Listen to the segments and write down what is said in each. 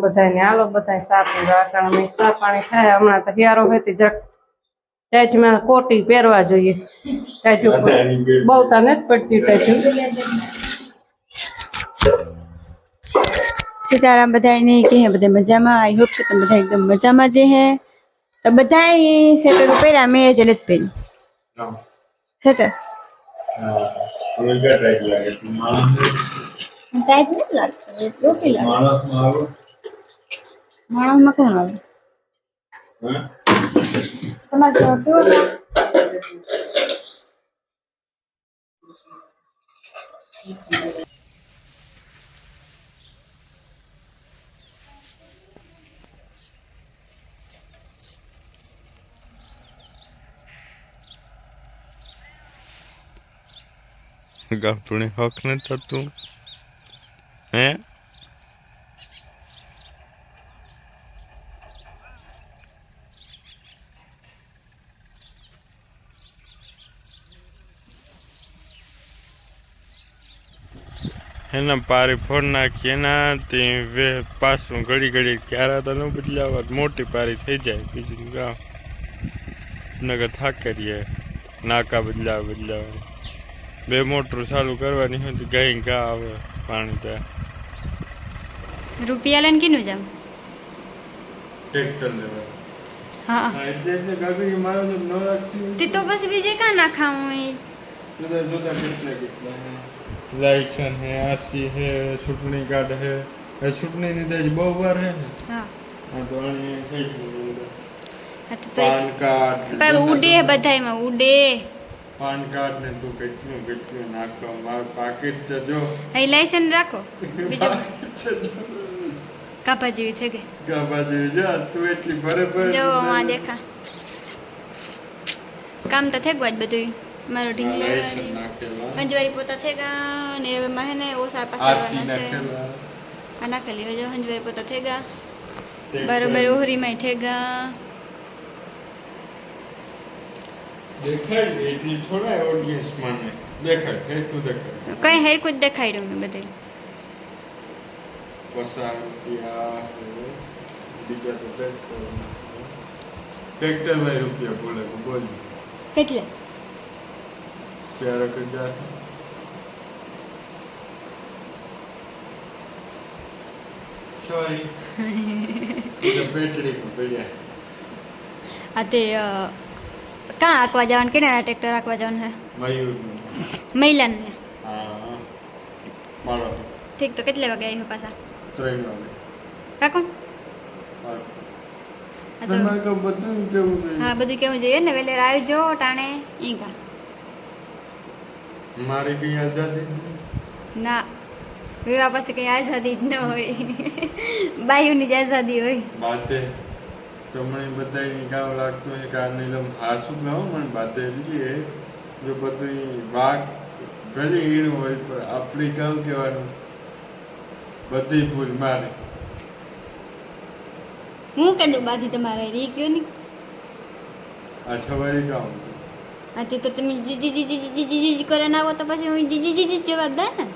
બધાને હાલો બધા સા પીવા કારણ ચા પાણી થાય હમણાં તો હિયારો હોય તો જરાક ટાઈટમાં કોટી પહેરવા જોઈએ ટાઈટ બહુ તા નથી પડતી ટાઈટ सीताराम बधाई नहीं के हैं बधे मजा में आई होप से तुम बधाई एकदम मजा में जे हैं तो बधाई सेटर पहला मैं जलत पे सेटर टाइट नहीं लगता रोसी लगे मानव में कौन आवे तुम्हारे साथ क्यों ગામઠું હક નથી થતું હે એના પારે ફોન નાખીએ એના તે પાછું ઘડી ઘડી ક્યારે તો ન બદલાવા મોટી પારી થઈ જાય બીજું ગામ નગર થાક કરીએ નાકા બદલાવા બે મોટર ચાલુ કરવાની હોય તો ગઈ ગા આવે પાણી ત્યાં रुपया लेन किनु जाम ટ્રેક્ટર લેવા हाँ એટલે ગાગરી મારો તો ન રાખતી ते तो बस बीजे का ना खाऊं જોતા કેટલા लाइसन है आरसी है चूंटनी कार्ड है चूंटनी ની તો બહુ વાર હે ને हाँ આ તો આની સહી तो પાન કાર્ડ पर उडे बधाई में उडे પાન કાર્ડ ને તું કેટલું નાખો માર પાકીટ તો જો એ લાયસન્સ રાખો બીજો કાપા જેવી થઈ ગઈ ગાબાજી જો તું એટલી બરાબર જો આ દેખા કામ તો થઈ ગયું બધું મારો ઢીંગલો લાયસન્સ નાખેલા હંજવારી પોતા થઈ ગયા ને હવે મહેને ઓસાર આરસી પાછળ છે નાખેલા આ નાખેલી હવે જો હંજવારી પોતા થઈ ગયા બરોબર ઓહરીમાં થઈ ગયા દેખાય એટલી થોડા ઓડિયન્સ માને દેખાય હેરકું દેખાય કઈ હેરકું જ દેખાડ્યું મેં બધે 50 રૂપિયા બીજા તો ટ્રેક્ટર ભાઈ રૂપિયા બોલે બોલ કેટલે 4000 સોરી એ પેટડી પડ્યા આ તે કાં આંકવા જવાનું કે ટ્રેક્ટર આંકવા જવાનું હે મયુર મહિલાને હા મારો ઠીક તો કેટલે વાગે આવી પાછા 3 વાગે કાકો તમારે તો બધું કેવું જોઈએ હા બધું કેવું જોઈએ ને વેલે આવજો ટાણે ઈ કા મારી કઈ આઝાદી નથી ના વિવાહ પાસે કઈ આઝાદી જ ન હોય બાયુની જ આઝાદી હોય બાતે તમને બધાને કામ લાગતું હોય કે આ નીલમ હાસું ન હોય મને બાતે એટલી જો બધું વાઘ ભલે ઈણ હોય પણ આપણી કામ કહેવાનું બધી ભૂલ મારે હું કીધું બાજી તમારે રી ગયો ને આ સવારે કામ હા તે તો તમે જીજી જીજી જીજી જીજી કરે ના આવો તો પછી હું જીજી જીજી જવાબ દે ને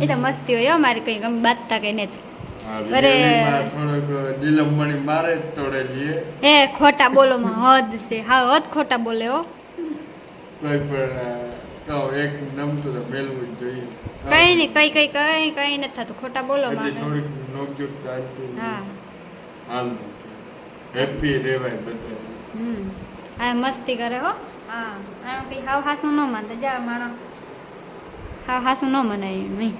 એ તો મસ્તી હોય હો મારી કઈ ગમે બાતતા કઈ નથી અરે થોડોક ડીલમણી મારે જ તોડે લઈએ એ ખોટા બોલો માં હદ છે હા હદ ખોટા બોલે હો કોઈ પણ કહો એક નમતું તો મેલવું જ જોઈએ કઈ નહીં કઈ કઈ કઈ કઈ નથી થતું ખોટા બોલો એટલે માં થોડીક નોકઝોક ચાલતી હા હાલ હેપી રેવાય બધા આ મસ્તી કરે હો હા આનો કઈ હાવ હાસું ન માનતા જા માણો હાવ હાસું ન મનાય નહીં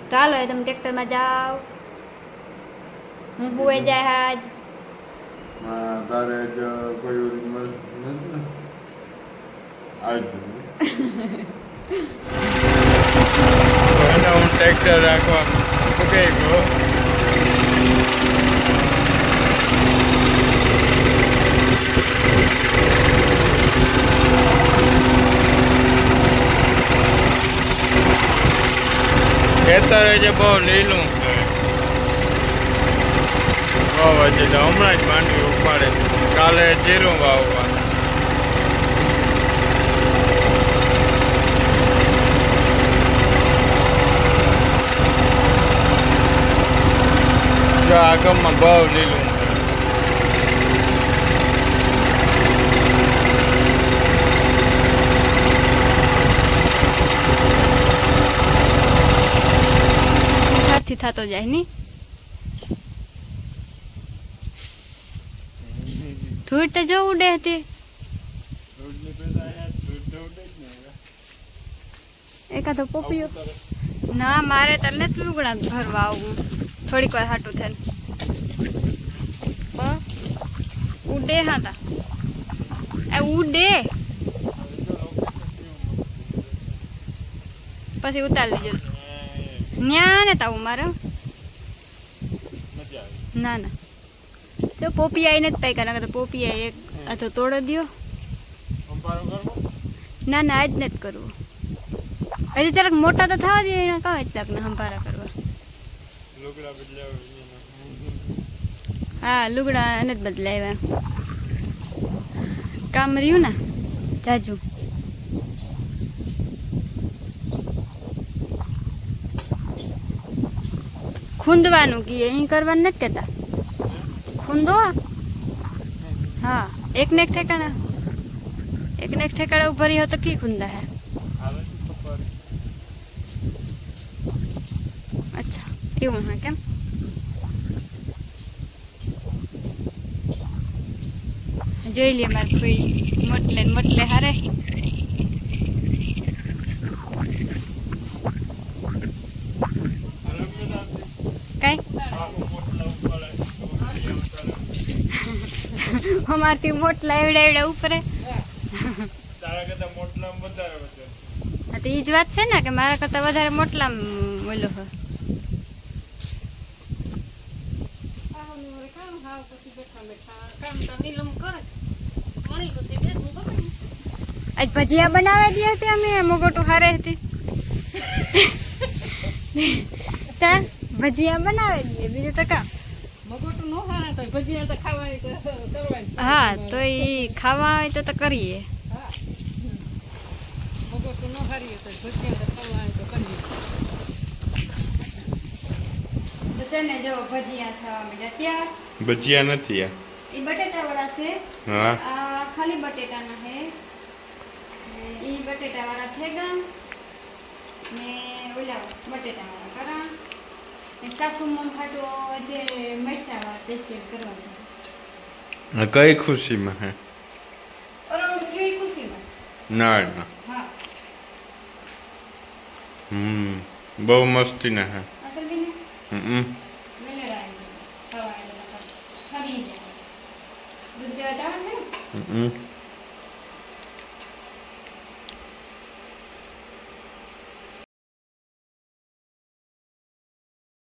તો હાલો એ તમે ટ્રેક્ટરમાં જાઓ હું હુએ જાય હાજ તારે જો કોઈ નથી ને આવજો હું ટ્રેક્ટર રાખવા મૂકે ગયો ખેતર છે બહુ લીલું છે બહુ હજી તો હમણાં જ માંડવી ઉપાડે કાલે જીરું વાવવા જો આ ગામમાં બહુ લીલું હાથથી થતો જાય ની ધૂળ તો જો ઉડે હતી એકાદો પોપિયો ના મારે તો નથી લુગડા ભરવા આવું થોડીક વાર હાટું થઈને ઉડે હા તા એ ઉડે પછી ઉતાર લેજો ન્યા ને તાવું મારે ના ના જો પોપી આવીને જ પાઈ કારણ કે પોપી આવી એક આ તો તોડ દો ના ના આજ નથી કરવું હજી જરાક મોટા તો થવા દે એના કહો એટલાક ને હંભારા કરવા હા લુગડા એને જ બદલાવ્યા કામ રહ્યું ને જાજુ ખૂંદવાનું કે અહીં કરવાનું નથી કહેતા ખૂંદો હા એકને એક ઠેકાણા ઉપર રહ્યો તો કી ખૂંદા હે અચ્છા એવું હા કેમ જોઈ લે મારે કોઈ મોટલે હારે કઈ અમારથી મોટલા એવડા ઉપરે હા તો એ જ વાત છે ને કે મારા કરતા વધારે મોટલા ઓલો હોય આજ ભજીયા બનાવી દે હતી અમે મોગોટું હારે હતી ત્યાં ભજીયા બનાવી દઈએ બીજું તો કામ હા તો એ ખાવા હોય તો કરીએ ને જો ભજીયા થવા માંડ્યા ત્યાર ભજીયા નથી આ એ બટેટા વાળા છે હા આ ખાલી બટેટાના છે એ બટેટા વાળા થેગા ને ઓલા બટેટા વાળા કરા ને સાસુ મમ હાટો જે મરચા વાળા સ્પેશિયલ કરવા છે કઈ ખુશીમાં હે ઓરામ થયું ખુશીમાં ના ના હા બહુ મસ્તી ના હે અસલ બીને હમ મેલે રાઈ ખાવા એટલે ખરી જાય દૂધ દેવા જવાનું ને હમ